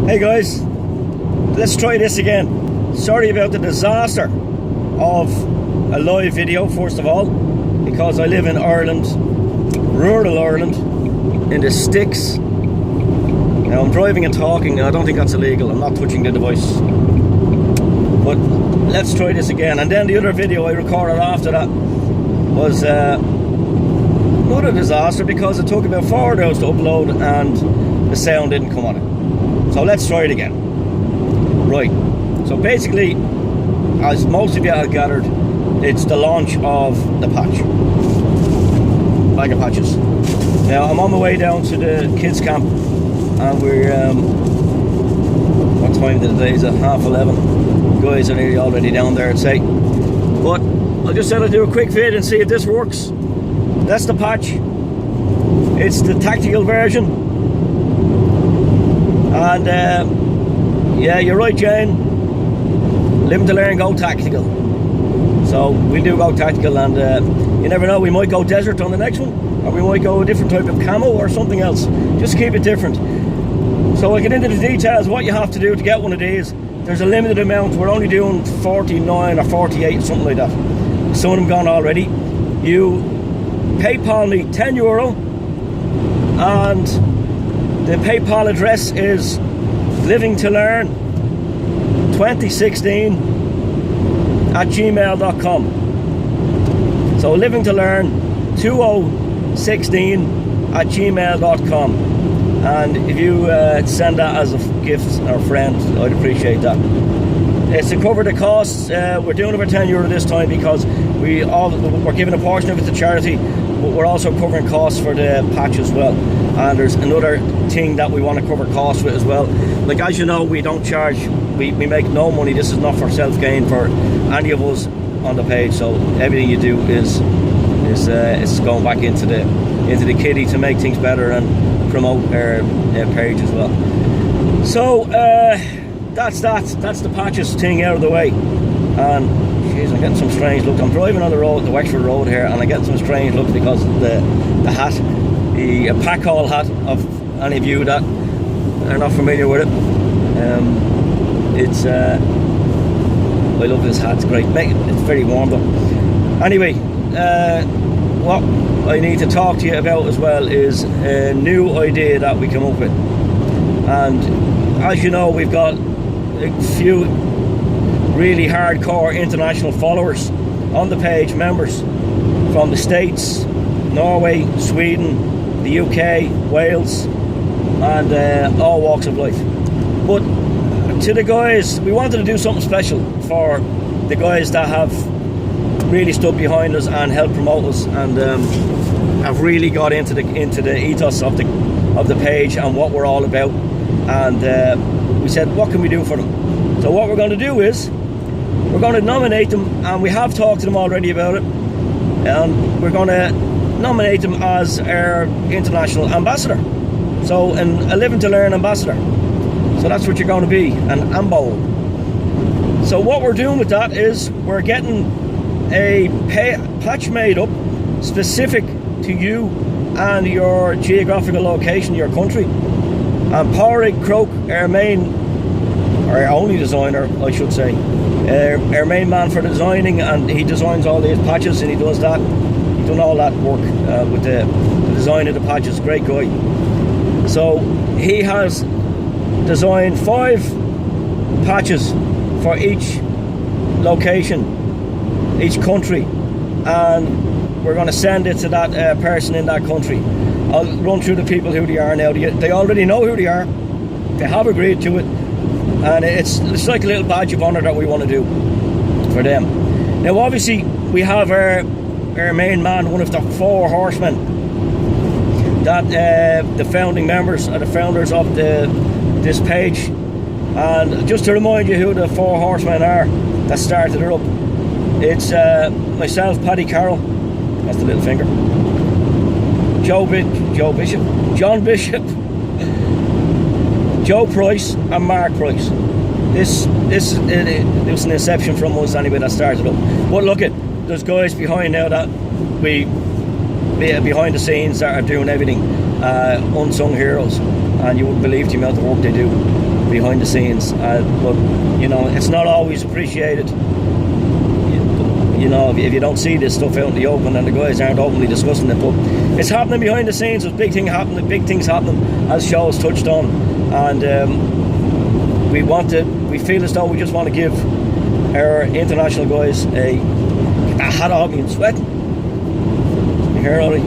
Hey guys, let's try this again. Sorry about the disaster of a live video, first of all, because I live in Ireland, rural Ireland, in the sticks. Now I'm driving and talking, I don't think that's illegal, I'm not touching the device. But let's try this again. And then the other video I recorded after that was another disaster because it took about 4 hours to upload and the sound didn't come on it. So let's try it again. Right, so basically, as most of you have gathered, it's the launch of the patch. Bag of patches. Now I'm on my way down to the kids camp and we're, what time of the day is it? 11:30. Guys are nearly already down there, I'd say. But I just said I'd do a quick vid and see if this works. That's the patch. It's the tactical version. And yeah, you're right, Jane. Live to learn, go tactical. So we'll do go tactical, and you never know, we might go desert on the next one, or we might go a different type of camo or something else. Just keep it different. So I'll get into the details, what you have to do to get one of these. There's a limited amount. We're only doing 49 or 48, something like that. Some of them gone already. You PayPal me €10, and the PayPal address is livingtolearn2016@gmail.com. So livingtolearn2016@gmail.com. And if you send that as a gift or friend, I'd appreciate that. It's to cover the costs. We're doing it for €10 this time because we're giving a portion of it to charity, but we're also covering costs for the patch as well. And there's another thing that we want to cover costs with as well. Like, as you know, we don't charge, we make no money. This is not for self-gain for any of us on the page. So everything you do is going back into the kitty to make things better and promote our page as well. So that's the patches thing out of the way. And jeez, I'm getting some strange look. I'm driving on the road, the Wexford Road here, and I'm getting some strange look because the hat, the pack haul hat, of any of you that are not familiar with it. It's I love this hat, it's great. It's very warm though. Anyway, what I need to talk to you about as well is a new idea that we come up with. And as you know, we've got a few really hardcore international followers on the page, members from the States, Norway, Sweden, the UK, Wales, and all walks of life. But to the guys, we wanted to do something special for the guys that have really stood behind us and helped promote us, and have really got into the ethos of the page and what we're all about. And we said, what can we do for them? So what we're going to do is we're going to nominate them, and we have talked to them already about it, and we're going to nominate them as our international ambassador. So a Living to Learn ambassador. So that's what you're going to be, an AMBO. So what we're doing with that is we're getting a patch made up specific to you and your geographical location, your country. And Pádraig Croak, our only designer, I should say, our main man for designing, and he designs all these patches, and he does that. He's done all that work with the design of the patches. Great guy. So he has designed 5 patches for each location, each country, and we're going to send it to that person in that country. I'll run through the people who they are now. They already know who they are. They have agreed to it, and it's like a little badge of honour that we want to do for them. Now obviously we have our main man, one of the 4 horsemen that the founding members are the founders of this page. And just to remind you who the 4 horsemen are that started it up, it's myself, Paddy Carroll, that's the little finger, John Bishop, Joe Price, and Mark Price. This was an inception from us anyway that started up. But look at, there's guys behind now that we behind the scenes that are doing everything. unsung heroes, and you wouldn't believe the amount of work they do behind the scenes. But you know, it's not always appreciated. You know, if you don't see this stuff out in the open, and the guys aren't openly discussing it, but it's happening behind the scenes. There's big things happening, as Shaw's touched on, and we feel as though we just want to give our international guys a hat off me and sweating. You hear, Ollie?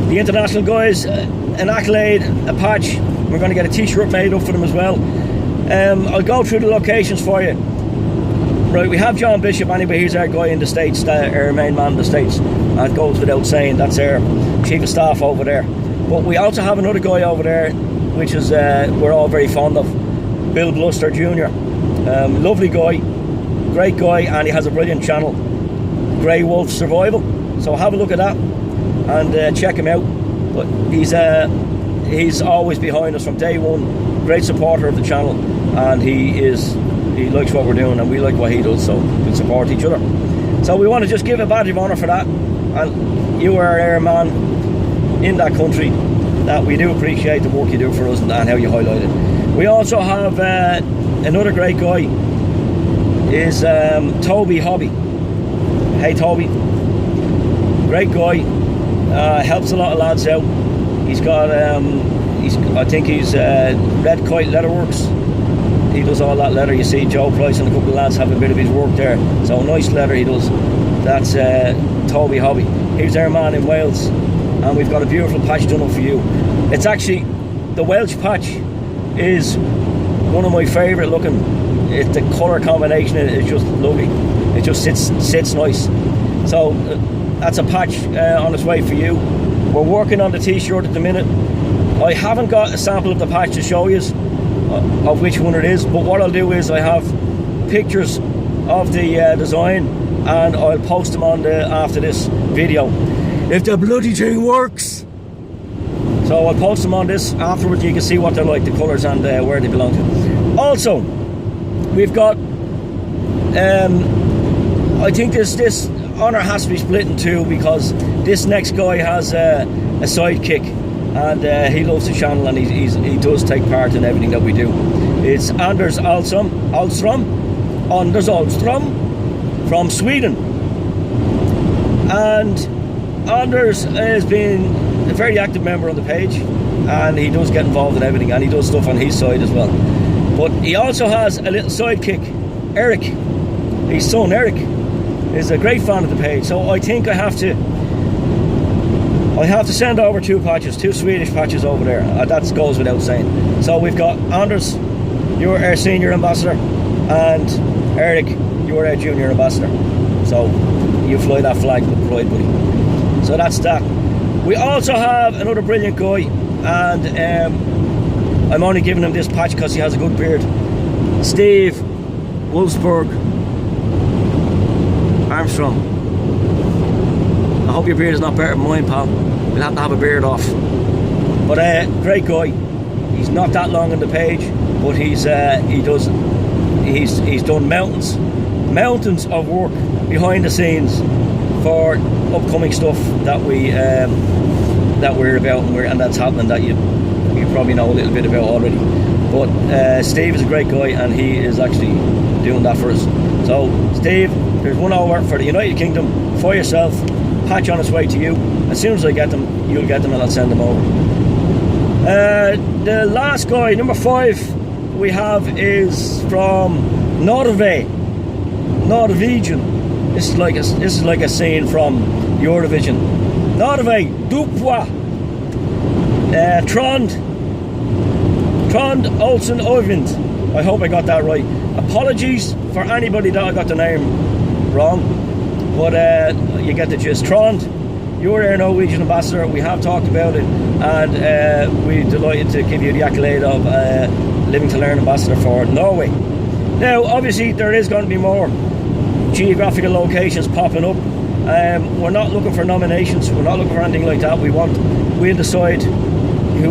The international guys, an accolade, a patch. We're going to get a t-shirt made up for them as well. I'll go through the locations for you. Right, we have John Bishop anyway. He's our guy in the States, our main man in the States. That goes without saying. That's our chief of staff over there. But we also have another guy over there, which is we're all very fond of, Bill Bluster Jr. Lovely guy, great guy, and he has a brilliant channel, Grey Wolf Survival. So have a look at that and check him out. But he's always behind us from day one. Great supporter of the channel, and he likes what we're doing, and we like what he does, so we support each other. So we want to just give a badge of honour for that, and you are our man in that country, that we do appreciate the work you do for us and how you highlight it. We also have another great guy, is Toby Hobby. Hey Toby, great guy, helps a lot of lads out. He's got I think he's Red Kite Leatherworks. He does all that leather. You see Joe Price and a couple of lads have a bit of his work there, so nice leather he does. That's Toby Hobby. He's our man in Wales, and we've got a beautiful patch done up for you. It's actually, the Welsh patch is one of my favourite looking. The colour combination is just lovely. It just sits nice. So that's a patch on its way for you. We're working on the t-shirt at the minute. I haven't got a sample of the patch to show you of which one it is, but what I'll do is I have pictures of the design, and I'll post them on after this video, if the bloody thing works. So I'll post them on this afterwards. You can see what they're like, the colours, and where they belong to. Also, we've got I think this honour has to be split in two, because this next guy has a sidekick, and he loves the channel, and he does take part in everything that we do. It's Anders Ahlström from Sweden, and Anders has been a very active member on the page, and he does get involved in everything, and he does stuff on his side as well. But he also has a little sidekick, Eric. His son Eric is a great fan of the page, so I think I have to send over two Swedish patches over there. That goes without saying. So we've got Anders, you're our senior ambassador, and Eric, you're our junior ambassador. So you fly that flag with pride, buddy. So that's that. We also have another brilliant guy, and I'm only giving him this patch because he has a good beard. Steve Wolfsburg Armstrong. I hope your beard is not better than mine, pal. We'll have to have a beard off. But great guy. He's not that long on the page, but he's done mountains of work behind the scenes for upcoming stuff that we're about, and that's happening, that you probably know a little bit about already. But Steve is a great guy, and he is actually doing that for us. So Steve, there's one over for the United Kingdom for yourself. Patch on its way to you. As soon as I get them, you'll get them, and I'll send them over. The last guy, number 5, we have is from Norway, Norwegian. This is like a scene from Eurovision. Norway, Dupwa, Trond Olsen Øyvind. I hope I got that right. Apologies for anybody that I got the name wrong, but you get the gist. Trond, you're our Norwegian ambassador. We have talked about it, and we're delighted to give you the accolade of Living to Learn ambassador for Norway. Now, obviously, there is going to be more geographical locations popping up. We're not looking for nominations. We're not looking for anything like that. We'll decide who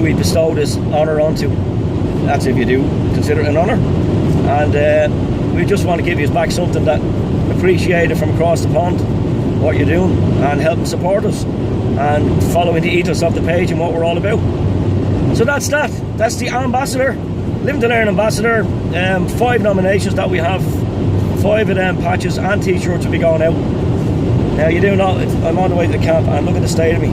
we bestow this honour onto. That's if you do consider it an honour. And we just want to give you back something that appreciated from across the pond, what you're doing, and help support us. and following the ethos of the page and what we're all about. So that's that. That's the ambassador, Living to Learn ambassador. 5 nominations that we have. 5 of them patches and t-shirts will be going out. Now you do know I'm on the way to the camp and look at the state of me.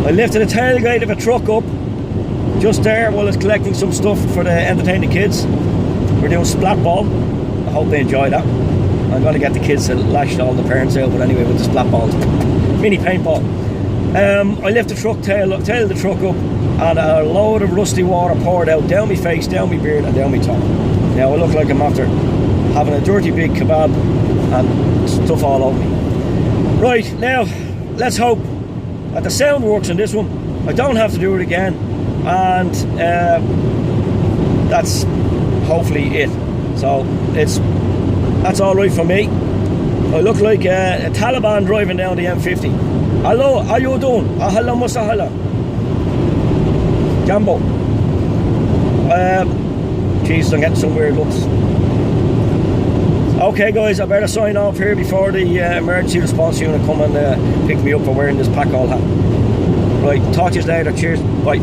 I lifted a tailgate of a truck up just there while I was collecting some stuff for the entertain the kids. We're doing splat ball. I hope they enjoy that. I'm going to get the kids to lash all the parents out, but anyway, with the splat balls. Mini paintball. I lift the truck, tailed the truck up, and a load of rusty water poured out down my face, down my beard, and down my top. Now I look like I'm after having a dirty big kebab and stuff all over me. Right, now, let's hope that the sound works on this one. I don't have to do it again, and that's hopefully it. So that's all right for me. I look like a Taliban driving down the M50. Hello, how you doing? Hello, Musahala. Jambo. Jesus, I'm getting some weird looks. Okay guys, I better sign off here before the emergency response unit come and pick me up for wearing this pack all hat. Right, talk to you later. Cheers. Bye.